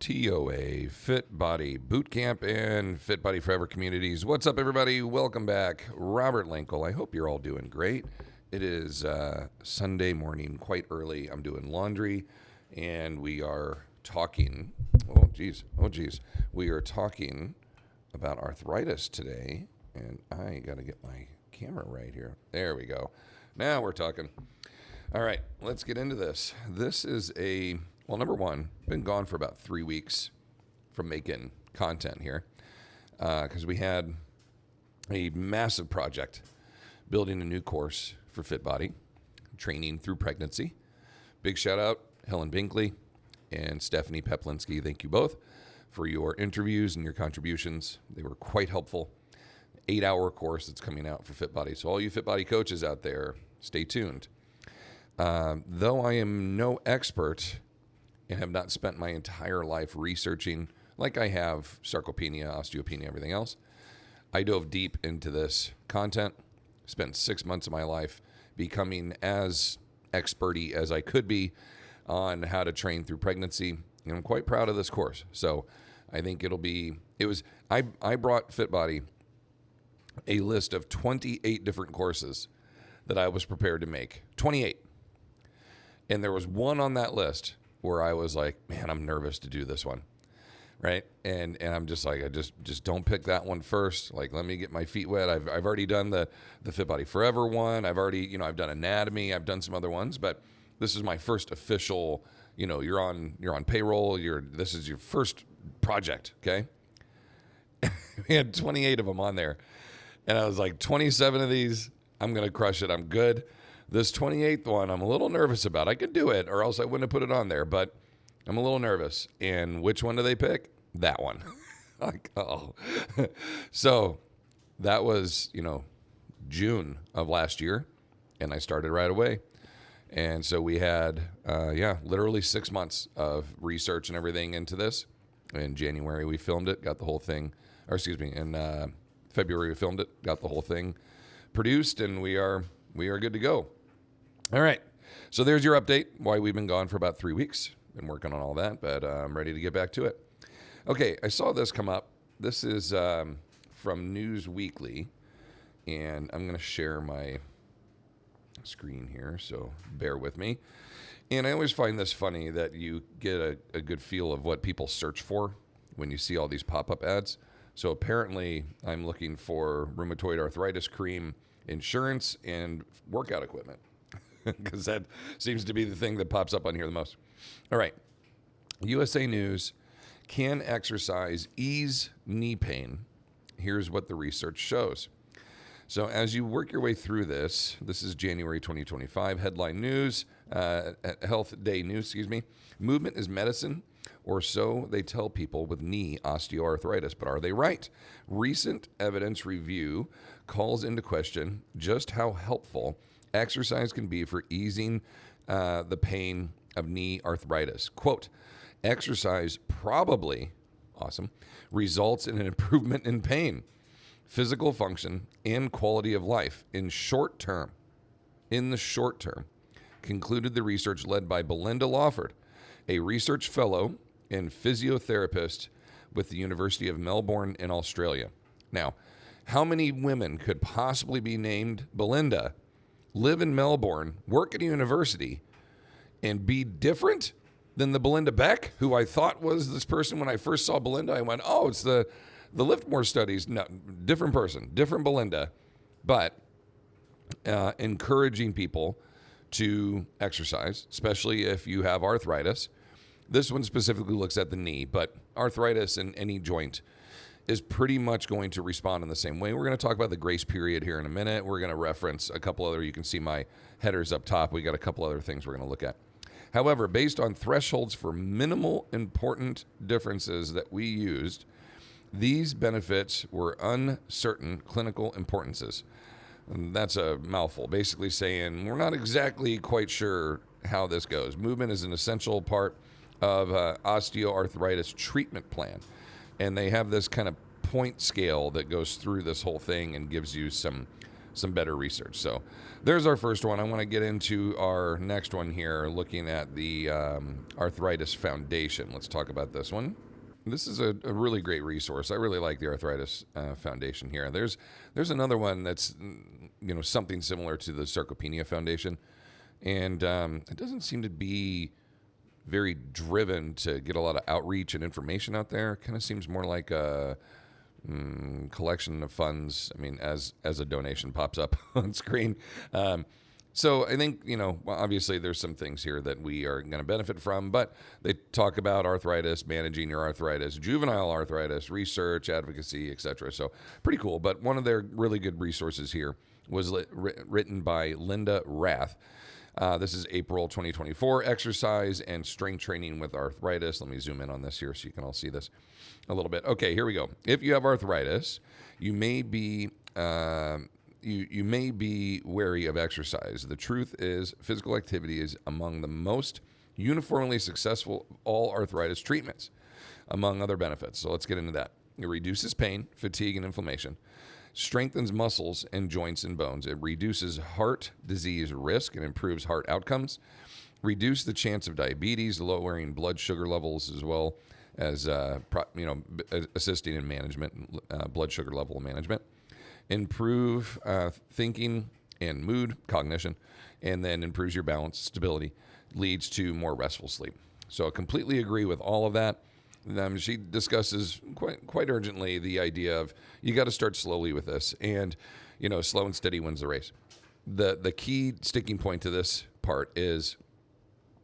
TOA, Fit Body Bootcamp, and Fit Body Forever communities. What's up, everybody? Welcome back. Robert Linkul. I hope you're all doing great. It is Sunday morning, quite early. I'm doing laundry, and we are talking. Oh, geez. We are talking about arthritis today, and I got to get my camera right here. There we go. Now we're talking. All right, let's get into this. This is well, number one, been gone for about 3 weeks from making content here because we had a massive project building a new course for Fit Body, training through pregnancy. Big shout out, Helen Binkley and Stephanie Peplinski. Thank you both for your interviews and your contributions. They were quite helpful. 8-hour course that's coming out for Fit Body. So all you Fit Body coaches out there, stay tuned. Though I am no expert and have not spent my entire life researching, like I have sarcopenia, osteopenia, everything else, I dove deep into this content, spent 6 months of my life becoming as experty as I could be on how to train through pregnancy. And I'm quite proud of this course. So I think I brought Fit Body a list of 28 different courses that I was prepared to make. 28. And there was one on that list where I was like, man, I'm nervous to do this one, right? And I'm just like, I just don't pick that one first. Like, let me get my feet wet. I've already done the Fit Body Forever one. I've already, I've done anatomy. I've done some other ones, but this is my first official, you're on payroll. This is your first project, okay? We had 28 of them on there. And I was like, 27 of these, I'm going to crush it. I'm good. This 28th one, I'm a little nervous about. I could do it, or else I wouldn't have put it on there, but I'm a little nervous. And which one do they pick? That one. Like, oh. So that was, June of last year, and I started right away. And so we had, literally 6 months of research and everything into this. In January, we filmed it, got the whole thing, in February, we filmed it, got the whole thing produced, and we are good to go. All right. So there's your update, why we've been gone for about 3 weeks. Been working on all that, but I'm ready to get back to it. Okay, I saw this come up. This is from News Weekly, and I'm going to share my screen here, so bear with me. And I always find this funny that you get a good feel of what people search for when you see all these pop-up ads. So apparently I'm looking for rheumatoid arthritis cream, insurance, and workout equipment, because that seems to be the thing that pops up on here the most. All right. USA News, can exercise ease knee pain? Here's what the research shows. So as you work your way through this is January 2025, headline news, Health Day News, Movement is medicine, or so they tell people with knee osteoarthritis. But are they right? Recent evidence review calls into question just how helpful exercise can be for easing the pain of knee arthritis. Quote, exercise probably, awesome, results in an improvement in pain, physical function, and quality of life in the short term, concluded the research led by Belinda Lawford, a research fellow and physiotherapist with the University of Melbourne in Australia. Now, how many women could possibly be named Belinda, live in Melbourne, work at a university, and be different than the Belinda Beck, who I thought was this person when I first saw Belinda? I went, oh, it's the Liftmore studies. No, different person, different Belinda, but encouraging people to exercise, especially if you have arthritis. This one specifically looks at the knee, but arthritis in any joint is pretty much going to respond in the same way. We're going to talk about the grace period here in a minute. We're going to reference a couple other, you can see my headers up top. We got a couple other things we're going to look at. However, based on thresholds for minimal important differences that we used, these benefits were uncertain clinical importances. And that's a mouthful, basically saying we're not exactly quite sure how this goes. Movement is an essential part of osteoarthritis treatment plan. And they have this kind of point scale that goes through this whole thing and gives you some some better research. So there's our first one. I want to get into our next one here, looking at the Arthritis Foundation. Let's talk about this one. This is a really great resource. I really like the Arthritis Foundation here. There's another one that's something similar to the Sarcopenia Foundation, and it doesn't seem to be very driven to get a lot of outreach and information out there. It kind of seems more like a collection of funds. I mean, as a donation pops up on screen. So I think, obviously there's some things here that we are going to benefit from, but they talk about arthritis, managing your arthritis, juvenile arthritis, research, advocacy, etc. So pretty cool. But one of their really good resources here was written by Linda Rath. This is April 2024, exercise and strength training with arthritis. Let me zoom in on this here so you can all see this a little bit. Okay, here we go. If you have arthritis, you may be you may be wary of exercise. The truth is, physical activity is among the most uniformly successful of all arthritis treatments, among other benefits. So let's get into that. It reduces pain, fatigue, and inflammation, strengthens muscles and joints and bones. It reduces heart disease risk and improves heart outcomes, reduce the chance of diabetes, lowering blood sugar levels, as well as assisting in management, blood sugar level management, improve thinking and mood, cognition, and then improves your balance, stability, leads to more restful sleep. So I completely agree with all of that. She discusses quite urgently the idea of you got to start slowly with this, and slow and steady wins the race. The key sticking point to this part is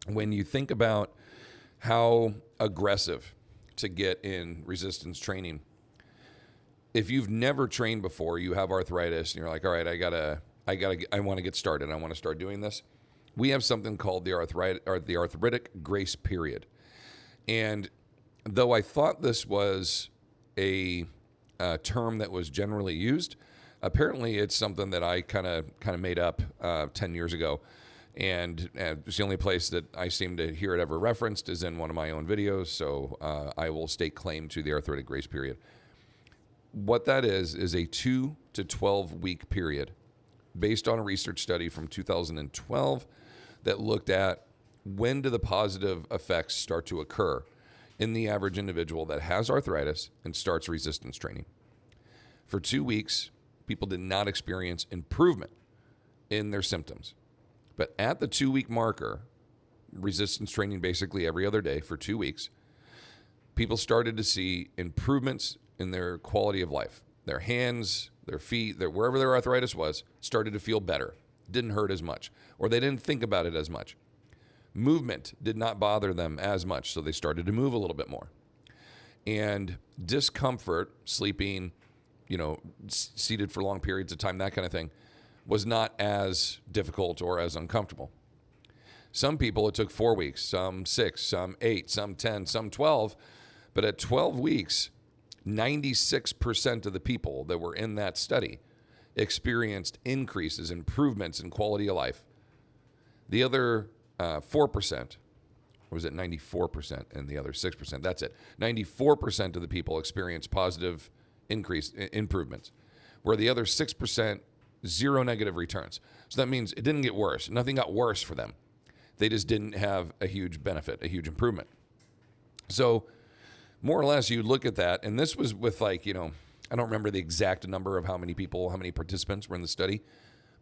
when you think about how aggressive to get in resistance training. If you've never trained before, you have arthritis, and you're like, all right, I want to get started. I want to start doing this. We have something called the arthritic grace period. And though I thought this was a term that was generally used, apparently it's something that I kind of made up 10 years ago. And it's the only place that I seem to hear it ever referenced is in one of my own videos. So I will stake claim to the arthritic grace period. What that is a 2 to 12 week period based on a research study from 2012 that looked at when do the positive effects start to occur in the average individual that has arthritis and starts resistance training. For 2 weeks, people did not experience improvement in their symptoms. But at the 2 week marker, resistance training basically every other day for 2 weeks, people started to see improvements in their quality of life. Their hands, their feet, wherever their arthritis was, started to feel better. Didn't hurt as much, or they didn't think about it as much. Movement did not bother them as much, so they started to move a little bit more. And discomfort, sleeping, seated for long periods of time, that kind of thing, was not as difficult or as uncomfortable. Some people, it took 4 weeks, some 6, some 8, some 10, some 12. But at 12 weeks, 96% of the people that were in that study experienced increases, improvements in quality of life. The other 4%, or was it 94% and the other 6%? That's it. 94% of the people experienced positive improvements, where the other 6%, zero negative returns. So that means it didn't get worse. Nothing got worse for them. They just didn't have a huge benefit, a huge improvement. So more or less, you look at that, and this was with I don't remember the exact number of how many participants were in the study,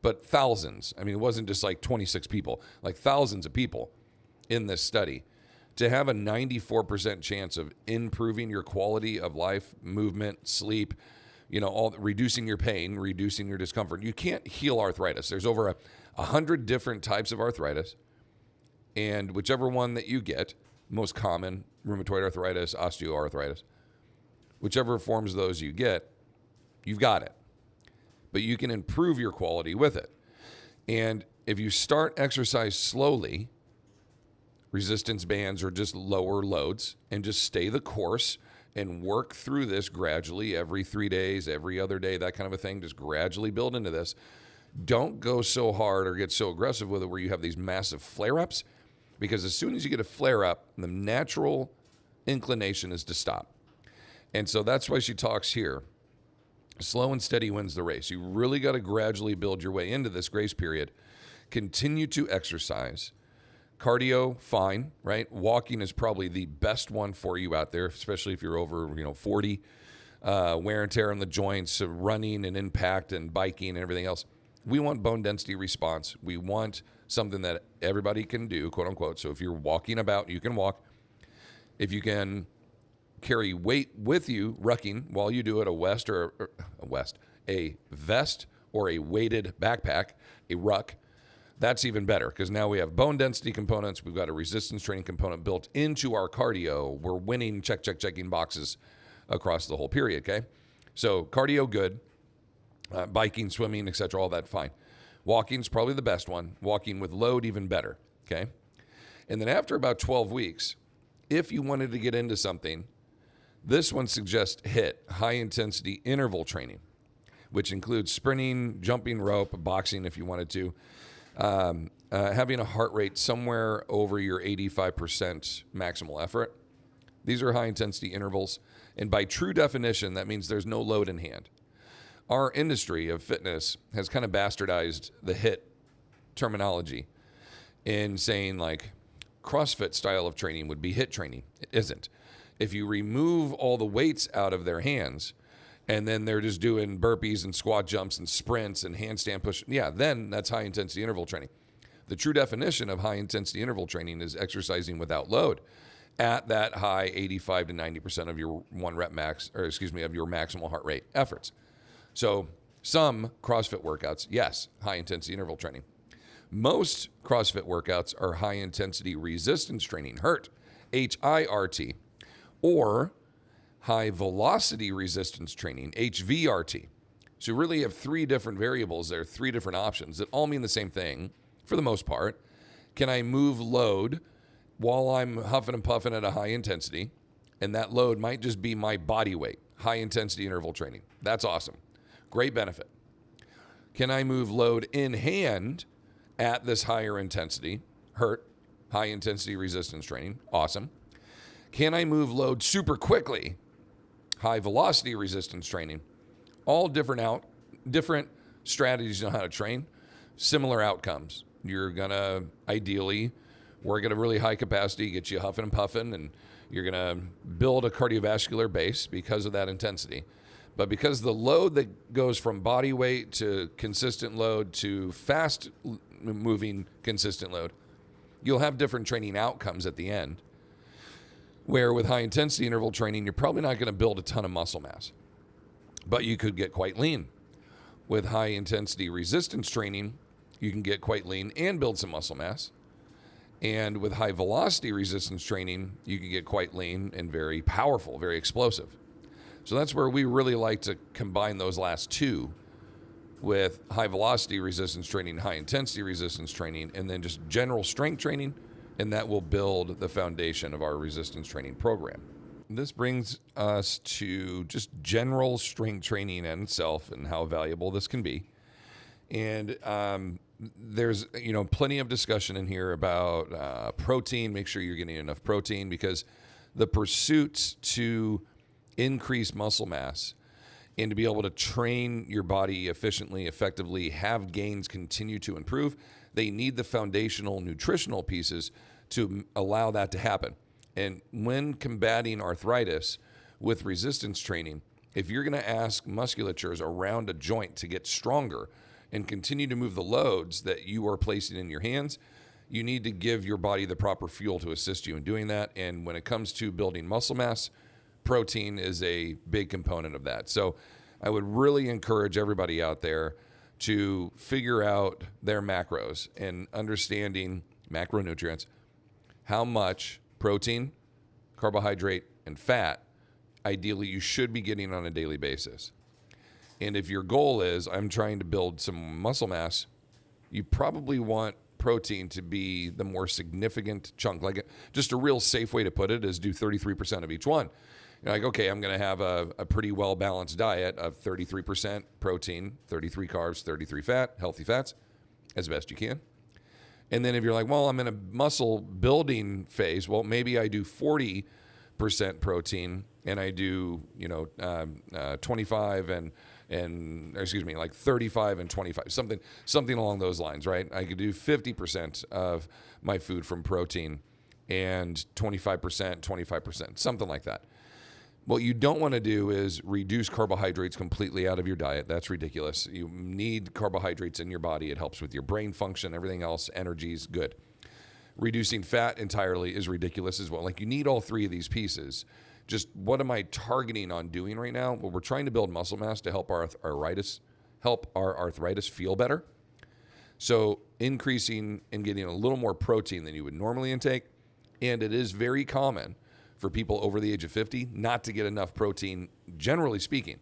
but thousands. I mean, it wasn't just like 26 people, like thousands of people in this study. To have a 94% chance of improving your quality of life, movement, sleep, reducing your pain, reducing your discomfort. You can't heal arthritis. There's over 100 different types of arthritis, and whichever one that you get, most common, rheumatoid arthritis, osteoarthritis, whichever forms of those you get, you've got it. But you can improve your quality with it. And if you start exercise slowly, resistance bands or just lower loads, and just stay the course and work through this gradually every 3 days, every other day, that kind of a thing, just gradually build into this. Don't go so hard or get so aggressive with it where you have these massive flare-ups, because as soon as you get a flare-up, the natural inclination is to stop. And so that's why she talks here Slow and steady wins the race. You really got to gradually build your way into this grace period. Continue to exercise. Cardio, fine, right? Walking is probably the best one for you out there, especially if you're over, 40. Wear and tear on the joints, running and impact and biking and everything else. We want bone density response. We want something that everybody can do, quote unquote. So if you're walking about, you can walk. If you can carry weight with you, rucking, while you do it, a vest or a weighted backpack, a ruck, that's even better because now we have bone density components. We've got a resistance training component built into our cardio. We're winning checking boxes across the whole period, okay? So cardio, good. Biking, swimming, etc., all that, fine. Walking's probably the best one. Walking with load, even better, okay? And then after about 12 weeks, if you wanted to get into something, this one suggests HIIT, high-intensity interval training, which includes sprinting, jumping rope, boxing if you wanted to, having a heart rate somewhere over your 85% maximal effort. These are high-intensity intervals, and by true definition, that means there's no load in hand. Our industry of fitness has kind of bastardized the HIIT terminology in saying like CrossFit style of training would be HIIT training. It isn't. If you remove all the weights out of their hands and then they're just doing burpees and squat jumps and sprints and handstand push, then that's high intensity interval training. The true definition of high intensity interval training is exercising without load at that high 85 to 90% of your of your maximal heart rate efforts. So some CrossFit workouts, yes, high-intensity interval training. Most CrossFit workouts are high-intensity resistance training, HIRT, H-I-R-T, or high-velocity resistance training, HVRT. So you really have three different variables there, three different options that all mean the same thing for the most part. Can I move load while I'm huffing and puffing at a high intensity? And that load might just be my body weight, high-intensity interval training. That's awesome. Great benefit. Can I move load in hand at this higher intensity? HIRT, high intensity resistance training. Awesome. Can I move load super quickly? High velocity resistance training. All different strategies on how to train. Similar outcomes. You're going to ideally work at a really high capacity, get you huffing and puffing, and you're going to build a cardiovascular base because of that intensity. But because the load that goes from body weight to consistent load to fast moving consistent load, you'll have different training outcomes at the end. Where with high intensity interval training, you're probably not going to build a ton of muscle mass, but you could get quite lean. With high intensity resistance training, you can get quite lean and build some muscle mass. And with high velocity resistance training, you can get quite lean and very powerful, very explosive. So that's where we really like to combine those last two with high velocity resistance training, high intensity resistance training, and then just general strength training, and that will build the foundation of our resistance training program. This brings us to just general strength training in itself and how valuable this can be. And there's plenty of discussion in here about protein. Make sure you're getting enough protein because the pursuits to increase muscle mass and to be able to train your body efficiently, effectively, have gains continue to improve, they need the foundational nutritional pieces to allow that to happen. And when combating arthritis with resistance training, if you're going to ask musculatures around a joint to get stronger and continue to move the loads that you are placing in your hands, you need to give your body the proper fuel to assist you in doing that. And when it comes to building muscle mass, protein is a big component of that. So I would really encourage everybody out there to figure out their macros and understanding macronutrients, how much protein, carbohydrate, and fat ideally you should be getting on a daily basis. And if your goal is, I'm trying to build some muscle mass, you probably want protein to be the more significant chunk. Like just a real safe way to put it is do 33% of each one. You're like, okay, I'm going to have a pretty well-balanced diet of 33% protein, 33 carbs, 33 fat, healthy fats, as best you can. And then if you're like, well, I'm in a muscle building phase, well, maybe I do 40% protein and I do, 25 and and excuse me, like 35 and 25, something along those lines, right? I could do 50% of my food from protein and 25%, something like that. What you don't want to do is reduce carbohydrates completely out of your diet. That's ridiculous. You need carbohydrates in your body. It helps with your brain function, everything else, energy's good. Reducing fat entirely is ridiculous as well. Like, you need all three of these pieces. Just what am I targeting on doing right now? Well, we're trying to build muscle mass to help our arthritis feel better. So increasing and getting a little more protein than you would normally intake. And it is very common for people over the age of 50 not to get enough protein, generally speaking.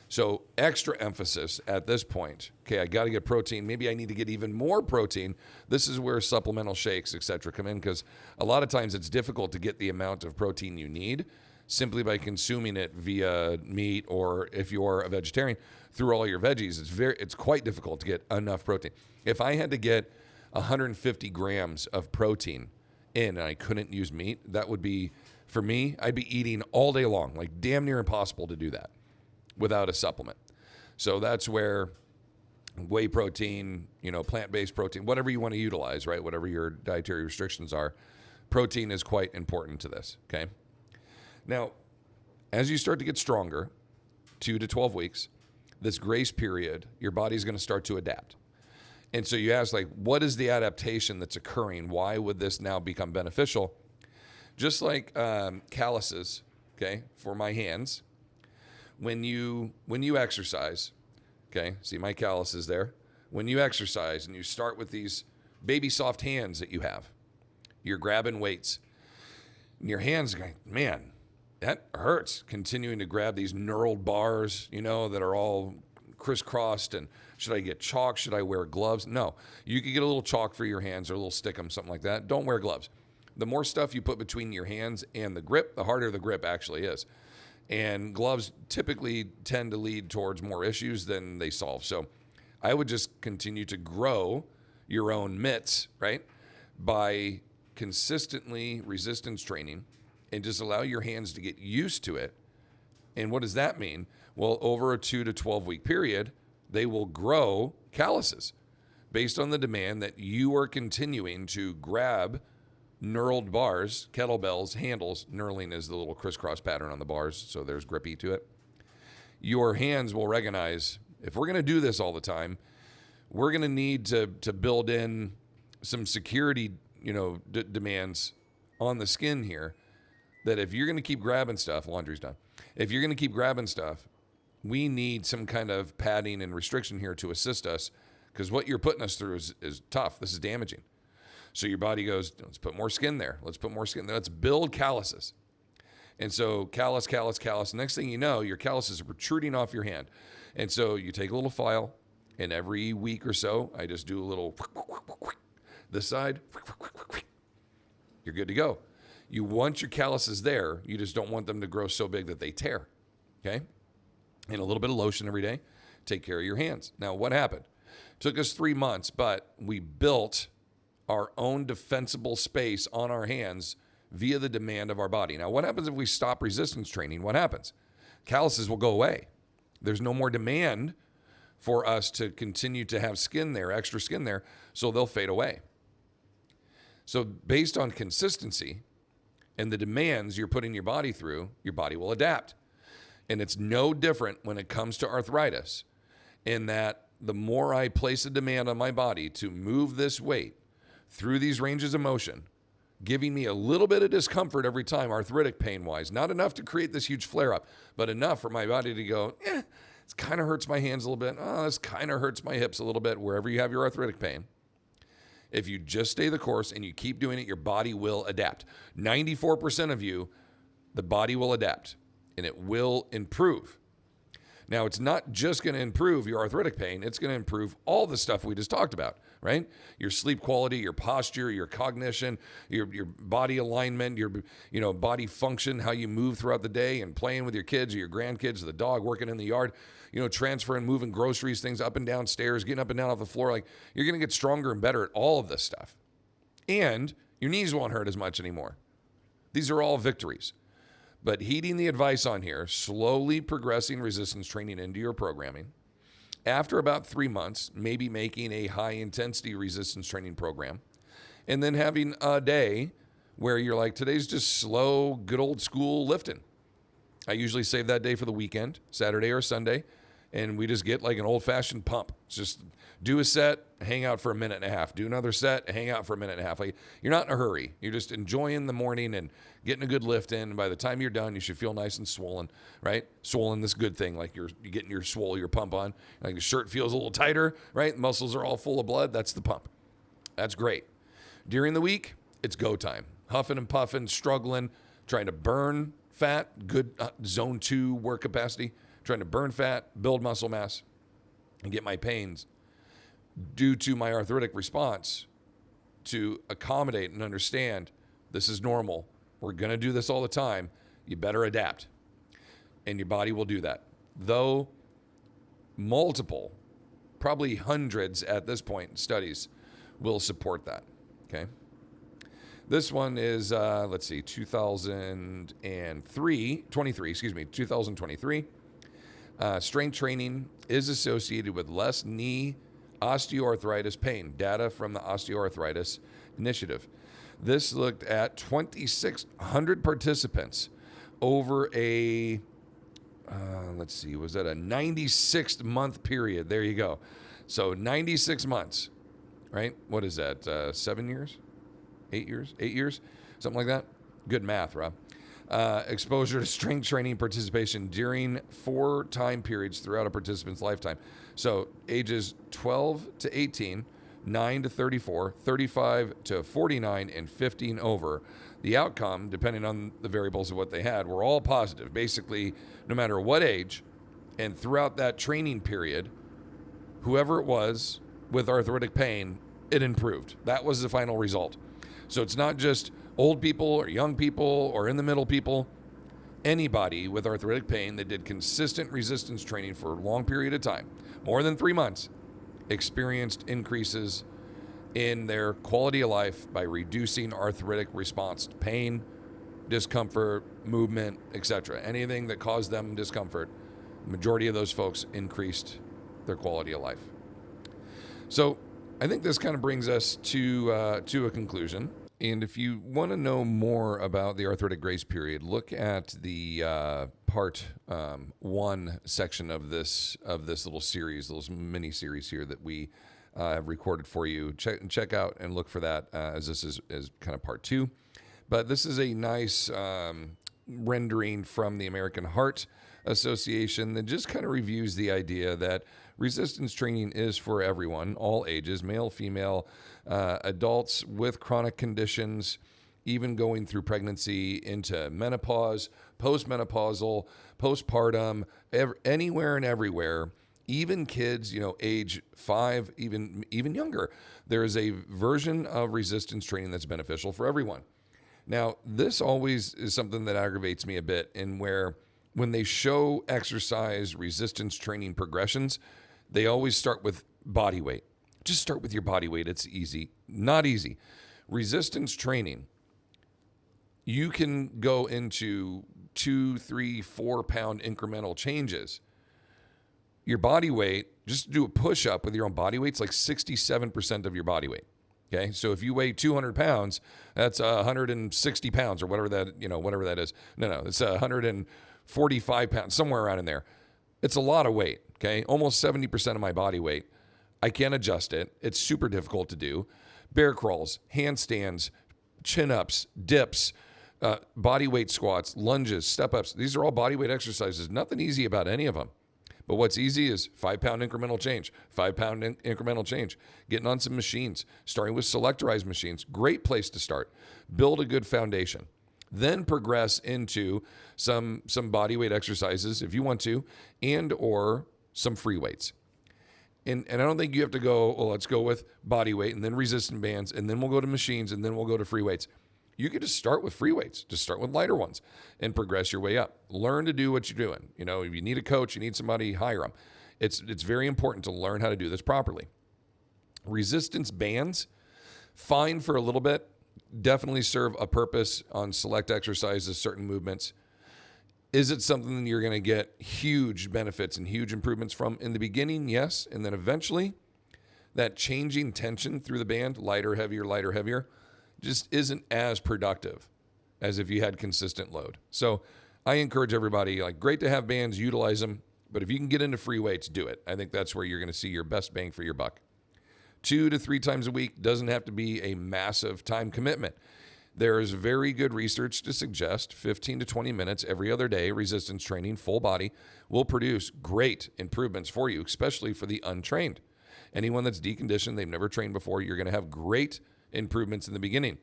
So extra emphasis at this point. Okay, I got to get protein. Maybe I need to get even more protein. This is where supplemental shakes, etc., come in, because a lot of times it's difficult to get the amount of protein you need simply by consuming it via meat, or if you're a vegetarian, through all your veggies. It's quite difficult to get enough protein. If I had to get 150 grams of protein in and I couldn't use meat, that would be, for me, I'd be eating all day long. Like, damn near impossible to do that without a supplement. So that's where whey protein, plant-based protein, whatever you want to utilize, right? Whatever your dietary restrictions are, protein is quite important to this, okay? Now, as you start to get stronger, 2 to 12 weeks, this grace period, your body's going to start to adapt. And so you ask, like, what is the adaptation that's occurring? Why would this now become beneficial? Just like calluses, okay, for my hands. When you exercise, okay, see my calluses there. When you exercise and you start with these baby soft hands that you have, you're grabbing weights, and your hands are going, man, that hurts, continuing to grab these knurled bars, that are all crisscrossed. And should I get chalk? Should I wear gloves? No. You could get a little chalk for your hands or a little stickum, something like that. Don't wear gloves. The more stuff you put between your hands and the grip, the harder the grip actually is. And gloves typically tend to lead towards more issues than they solve. So I would just continue to grow your own mitts, right, by consistently resistance training and just allow your hands to get used to it. And what does that mean? Well, over a 2 to 12 week period, they will grow calluses based on the demand that you are continuing to grab knurled bars, kettlebells, handles. Knurling is the little crisscross pattern on the bars, so there's grippy to it. Your hands will recognize, if we're going to do this all the time, we're going to need to build in some security, demands on the skin here, that if you're going to keep grabbing stuff, laundry's done. If you're going to keep grabbing stuff, we need some kind of padding and restriction here to assist us, because what you're putting us through is tough. This is damaging. So your body goes, let's put more skin there. Let's put more skin there. Let's build calluses. And so callus. Next thing you know, your calluses are protruding off your hand. And so you take a little file, and every week or so, I just do a little this side. You're good to go. You want your calluses there. You just don't want them to grow so big that they tear. Okay? And a little bit of lotion every day. Take care of your hands. Now, what happened? It took us 3 months, but we built our own defensible space on our hands via the demand of our body. Now, what happens if we stop resistance training? What happens? Calluses will go away. There's no more demand for us to continue to have skin there, extra skin there, so they'll fade away. So based on consistency and the demands you're putting your body through, your body will adapt. And it's no different when it comes to arthritis, in that the more I place a demand on my body to move this weight through these ranges of motion, giving me a little bit of discomfort every time, arthritic pain-wise. Not enough to create this huge flare-up, but enough for my body to go, it kind of hurts my hands a little bit. Oh, this kind of hurts my hips a little bit, wherever you have your arthritic pain. If you just stay the course and you keep doing it, your body will adapt. 94% of you, the body will adapt, and it will improve. Now, it's not just going to improve your arthritic pain. It's going to improve all the stuff we just talked about, right? Your sleep quality, your posture, your cognition, your body alignment, your body function, how you move throughout the day, and playing with your kids or your grandkids, or the dog, working in the yard, transferring, moving groceries, things up and down stairs, getting up and down off the floor. Like, you're going to get stronger and better at all of this stuff. And your knees won't hurt as much anymore. These are all victories. But heeding the advice on here, slowly progressing resistance training into your programming. After about 3 months, maybe making a high intensity resistance training program. And then having a day where you're like, today's just slow, good old school lifting. I usually save that day for the weekend, Saturday or Sunday, and we just get like an old-fashioned pump. It's just do a set, hang out for a minute and a half. Do another set, hang out for a minute and a half. Like, you're not in a hurry. You're just enjoying the morning and getting a good lift in. And by the time you're done, you should feel nice and swollen, right? Swollen, this good thing, like you're getting your pump on. Like the shirt feels a little tighter, right? Muscles are all full of blood. That's the pump. That's great. During the week, it's go time. Huffing and puffing, struggling, trying to burn fat, good zone 2 work capacity, trying to burn fat, build muscle mass, and get my pains due to my arthritic response to accommodate and understand this is normal. We're going to do this all the time. You better adapt. And your body will do that. Though multiple, probably hundreds at this point, studies will support that. Okay. This one is, 2023. Strength training is associated with less knee osteoarthritis pain. Data from the Osteoarthritis Initiative. This looked at 2,600 participants over a, was that a 96-month period? There you go. So 96 months, right? What is that, 7 years? 8 years? 8 years? Something like that? Good math, Rob. Exposure to strength training participation during 4 time periods throughout a participant's lifetime. So ages 12 to 18, 9 to 34, 35 to 49, and 15 over. The outcome, depending on the variables of what they had, were all positive. Basically, no matter what age, and throughout that training period, whoever it was with arthritic pain, it improved. That was the final result. So it's not just old people or young people or in the middle people. Anybody with arthritic pain that did consistent resistance training for a long period of time, more than 3 months, experienced increases in their quality of life by reducing arthritic response to pain, discomfort, movement, etc. Anything that caused them discomfort, the majority of those folks increased their quality of life. So I think this kind of brings us to a conclusion. And if you want to know more about the arthritic grace period, look at the part 1 section of this little series, little mini series here that we have recorded for you. Check out and look for that as this is kind of part 2. But this is a nice rendering from the American Heart Association that just kind of reviews the idea that resistance training is for everyone, all ages, male, female, adults with chronic conditions, even going through pregnancy into menopause, postmenopausal, postpartum, anywhere and everywhere, even kids, age 5, even younger. There is a version of resistance training that's beneficial for everyone. Now, this always is something that aggravates me a bit, in where when they show exercise resistance training progressions, they always start with body weight. Just start with your body weight. It's easy. Not easy. Resistance training, you can go into 2, 3, 4 pound incremental changes. Your body weight, just do a push-up with your own body weight, it's like 67% of your body weight. Okay, so if you weigh 200 pounds, that's 160 pounds or whatever that is. No, it's 145 pounds, somewhere around in there. It's a lot of weight, okay? Almost 70% of my body weight. I can't adjust it. It's super difficult to do. Bear crawls, handstands, chin-ups, dips, body weight squats, lunges, step-ups. These are all body weight exercises. Nothing easy about any of them. But what's easy is 5 pound incremental change, 5 pound incremental change, getting on some machines, starting with selectorized machines. Great place to start. Build a good foundation. Then progress into some body weight exercises if you want to, and or some free weights. And I don't think you have to go, let's go with body weight and then resistance bands, and then we'll go to machines, and then we'll go to free weights. You could just start with free weights. Just start with lighter ones and progress your way up. Learn to do what you're doing. If you need a coach, you need somebody, hire them. It's very important to learn how to do this properly. Resistance bands, fine for a little bit, definitely serve a purpose on select exercises, certain movements. Is it something you're going to get huge benefits and huge improvements from in the beginning? Yes. And then eventually that changing tension through the band, lighter, heavier, just isn't as productive as if you had consistent load. So I encourage everybody, like, great to have bands, utilize them, but if you can get into free weights, do it. I think that's where you're going to see your best bang for your buck. 2 to 3 times a week doesn't have to be a massive time commitment. There is very good research to suggest 15 to 20 minutes every other day resistance training, full body, will produce great improvements for you, especially for the untrained. Anyone that's deconditioned, they've never trained before, you're going to have great improvements in the beginning.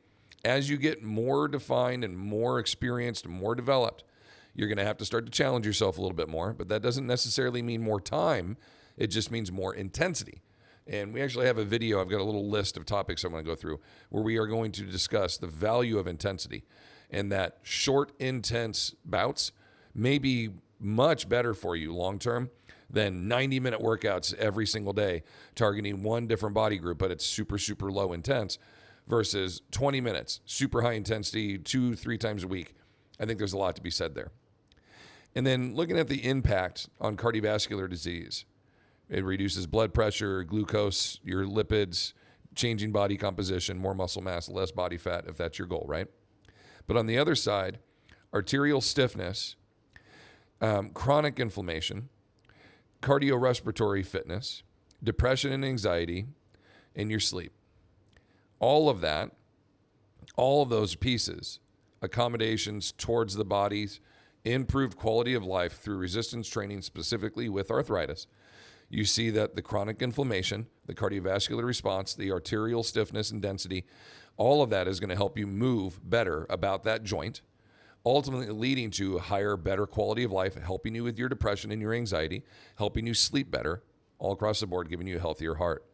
As you get more defined and more experienced and more developed, you're going to have to start to challenge yourself a little bit more, but that doesn't necessarily mean more time. It just means more intensity. And we actually have a video. I've got a little list of topics I'm going to go through where we are going to discuss the value of intensity, and that short, intense bouts may be much better for you long-term than 90-minute workouts every single day targeting one different body group, but it's super, super low intense versus 20 minutes, super high intensity, 2-3 times a week. I think there's a lot to be said there. And then looking at the impact on cardiovascular disease, it reduces blood pressure, glucose, your lipids, changing body composition, more muscle mass, less body fat, if that's your goal, right? But on the other side, arterial stiffness, chronic inflammation, cardiorespiratory fitness, depression and anxiety, and your sleep. All of that, all of those pieces, accommodations towards the body's improved quality of life through resistance training, specifically with arthritis. You see that the chronic inflammation, the cardiovascular response, the arterial stiffness and density, all of that is going to help you move better about that joint, ultimately leading to a higher, better quality of life, helping you with your depression and your anxiety, helping you sleep better, all across the board, giving you a healthier heart.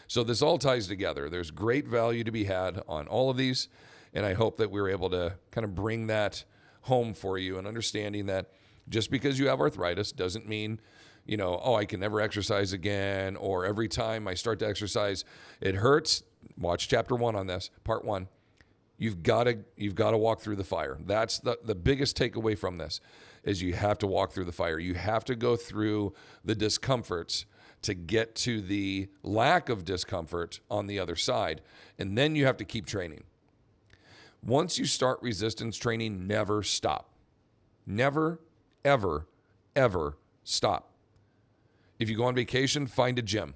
So this all ties together. There's great value to be had on all of these, and I hope that we were able to kind of bring that home for you, and understanding that just because you have arthritis doesn't mean, oh, I can never exercise again, or every time I start to exercise, it hurts. Watch chapter 1 on this, part 1. You've got to walk through the fire. That's the biggest takeaway from this, is you have to walk through the fire. You have to go through the discomforts to get to the lack of discomfort on the other side, and then you have to keep training. Once you start resistance training, never stop. Never, ever, ever stop. If you go on vacation, find a gym.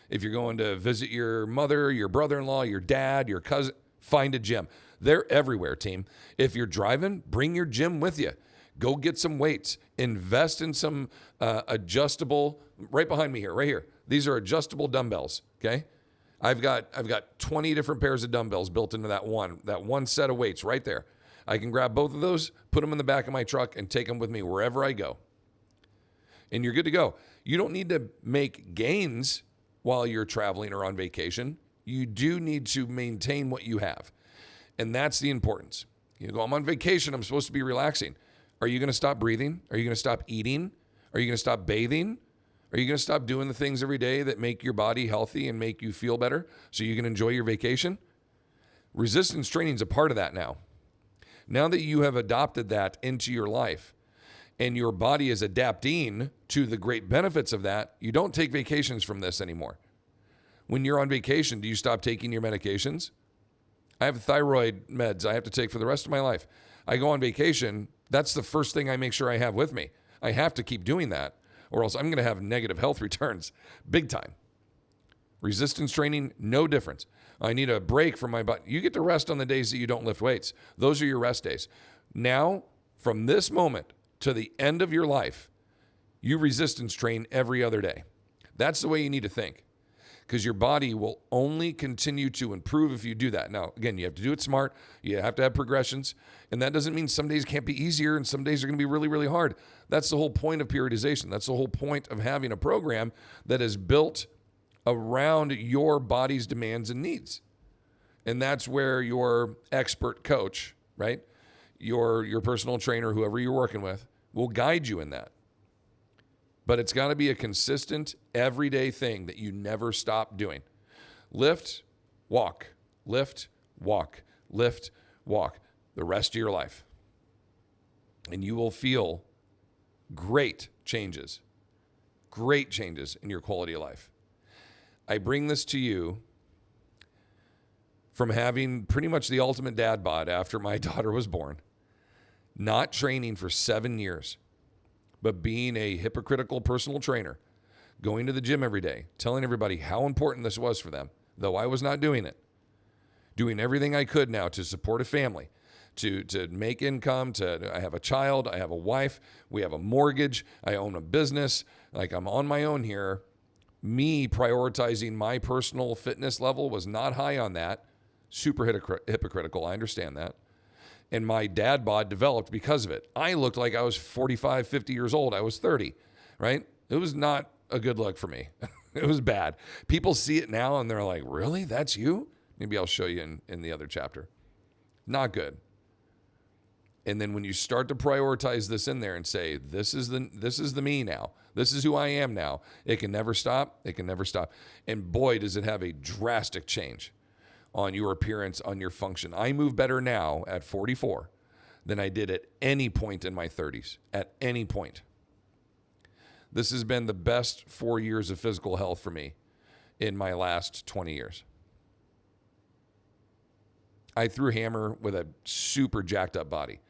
If you're going to visit your mother, your brother-in-law, your dad, your cousin, find a gym. They're everywhere, team. If you're driving, bring your gym with you. Go get some weights. Invest in some adjustable, right behind me here, right here. These are adjustable dumbbells, okay? I've got 20 different pairs of dumbbells built into that one set of weights right there. I can grab both of those, put them in the back of my truck, and take them with me wherever I go. And you're good to go. You don't need to make gains while you're traveling or on vacation. You do need to maintain what you have. And that's the importance. You go, I'm on vacation, I'm supposed to be relaxing. Are you going to stop breathing? Are you going to stop eating? Are you going to stop bathing? Are you going to stop doing the things every day that make your body healthy and make you feel better so you can enjoy your vacation? Resistance training is a part of that now. Now that you have adopted that into your life and your body is adapting to the great benefits of that, you don't take vacations from this anymore. When you're on vacation, do you stop taking your medications? I have thyroid meds I have to take for the rest of my life. I go on vacation, that's the first thing I make sure I have with me. I have to keep doing that, or else I'm going to have negative health returns, big time. Resistance training, no difference. I need a break from my body. You get to rest on the days that you don't lift weights. Those are your rest days. Now, from this moment to the end of your life, you resistance train every other day. That's the way you need to think, because your body will only continue to improve if you do that. Now, again, you have to do it smart. You have to have progressions. And that doesn't mean some days can't be easier and some days are going to be really, really hard. That's the whole point of periodization. That's the whole point of having a program that is built around your body's demands and needs. And that's where your expert coach, right? Your personal trainer, whoever you're working with, will guide you in that. But it's got to be a consistent, everyday thing that you never stop doing. Lift, walk, lift, walk, lift, walk, the rest of your life. and you will feel great changes in your quality of life. I bring this to you from having pretty much the ultimate dad bod after my daughter was born, not training for 7 years, but being a hypocritical personal trainer, going to the gym every day, telling everybody how important this was for them, though I was not doing it, doing everything I could now to support a family, to make income, I have a child, I have a wife, we have a mortgage, I own a business, like I'm on my own here. Me prioritizing my personal fitness level was not high on that. Super hypocritical, I understand that. And my dad bod developed because of it. I looked like I was 45, 50 years old. I was 30, right? It was not a good look for me. It was bad. People see it now and they're like, really? That's you? Maybe I'll show you in the other chapter. Not good. And then when you start to prioritize this in there and say, this is the me now. This is who I am now. It can never stop. It can never stop. And boy, does it have a drastic change on your appearance, on your function. I move better now at 44 than I did at any point in my 30s, at any point. This has been the best 4 years of physical health for me in my last 20 years. I threw hammer with a super jacked up body.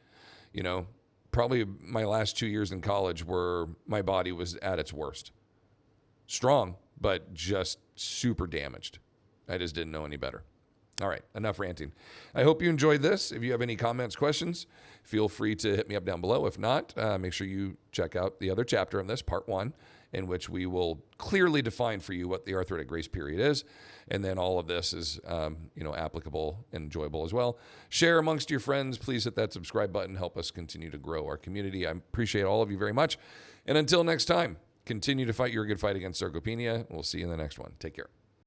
You know, probably my last 2 years in college where my body was at its worst. Strong, but just super damaged. I just didn't know any better. All right, enough ranting. I hope you enjoyed this. If you have any comments, questions, feel free to hit me up down below. If not, make sure you check out the other chapter in this, part 1, in which we will clearly define for you what the arthritic grace period is. And then all of this is, applicable and enjoyable as well. Share amongst your friends. Please hit that subscribe button. Help us continue to grow our community. I appreciate all of you very much. And until next time, continue to fight your good fight against sarcopenia. We'll see you in the next one. Take care.